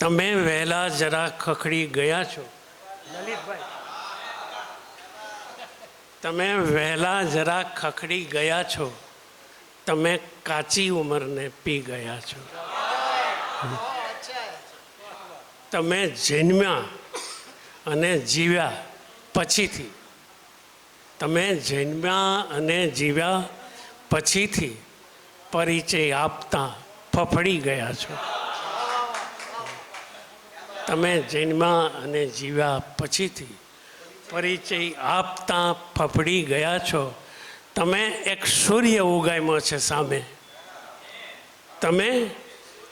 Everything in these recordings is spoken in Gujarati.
તમે વહેલા જરા ખખડી ગયા છો લલિતભાઈ, તમે વહેલા જરા ખખડી ગયા છો, તમે કાચી ઉંમરને પી ગયા છો. તમે જન્મ્યા અને જીવ્યા પછીથી, તમે જન્મ્યા અને જીવ્યા પછીથી પરિચય આપતા ફફડી ગયા છો. તમે જન્મ્યા અને જીવ્યા પછીથી પરિચય આપતા ફફડી ગયા છો. તમે એક સૂર્ય ઉગામ્યો છે સામે, તમે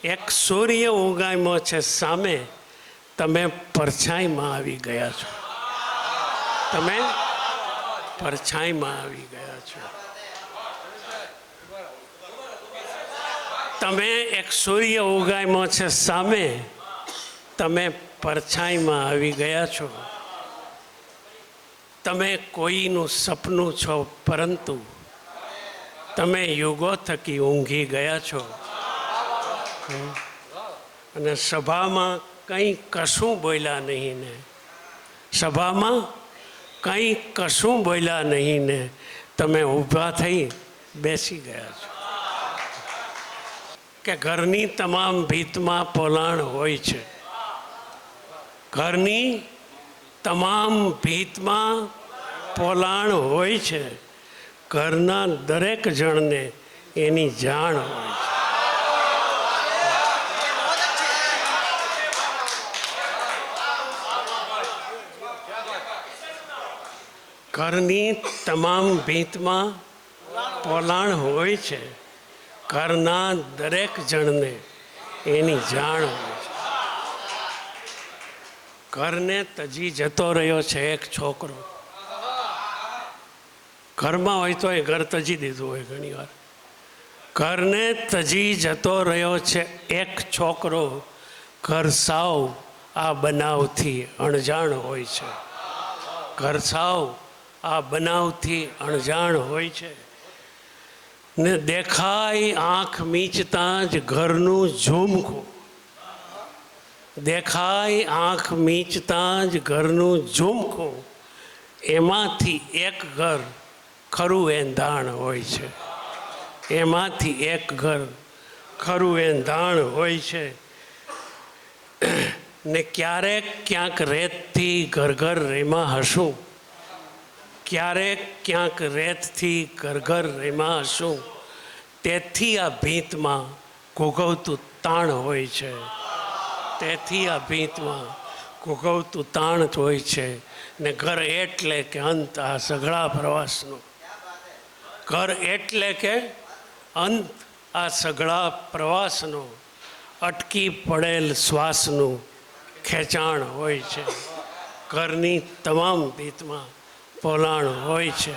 એક સૂર્ય ઉગામ્યો છે સામે, તમે પરછાઈમાં આવી ગયા છો. તમે પરછાઈમાં આવી ગયા છો. તમે એક સૂર્ય ઉગામ્યો છે સામે, તમે પરછાઈમાં આવી ગયા છો. તમે કોઈનું સપનું છો, પરંતુ તમે યુગો થકી ઊંઘી ગયા છો. અને સભામાં કંઈ કશું બોલ્યા નહીં ને, સભામાં કંઈ કશું બોલ્યા નહીં ને, તમે ઊભા થઈ બેસી ગયા છો. કે ઘરની તમામ ભીતમાં પોલાણ હોય છે, ઘરની તમામ ભીતમાં પોલાણ હોય છે, ઘરના દરેક જણને એની જાણ હોય છે. ઘરની તમામ ભીતમાં પોલાણ હોય છે, ઘરના દરેક જણને એની જાણ હોય છે. ઘરને તજી જતો રહ્યો છે એક છોકરો, ઘરમાં હોય તો એ ઘર તજી દીધું હોય ઘણી વાર. ઘરને તજી જતો રહ્યો છે એક છોકરો, ઘર સાવ આ બનાવથી અણજાણ હોય છે. ઘર સાવ આ બનાવથી અણજાણ હોય છે. ને દેખાય આંખ મીચતાં જ ઘરનું ઝુમખું, દેખાય આંખ મીચતાં જ ઘરનું ઝુમખું, એમાંથી એક ઘર ખરું એંધાણ હોય છે. એમાંથી એક ઘર ખરું એંધાણ હોય છે. ને ક્યારેક ક્યાંક રેતથી ઘર ઘર રેમાં હસું, ક્યારેક ક્યાંક રેતથી ઘર ઘર રેમાં હસું, તેથી આ ભીતમાં ઘૂઘવતું તાણ હોય છે. તેથી આ ભીતમાં ઘૂઘવતું તાણ હોય છે. ને ઘર એટલે કે અંત આ સઘળા પ્રવાસનો, ઘર એટલે કે અંત આ સઘળા પ્રવાસનો, અટકી પડેલ શ્વાસનું ખેંચાણ હોય છે. ઘરની તમામ ભીતમાં પોલાણ હોય છે.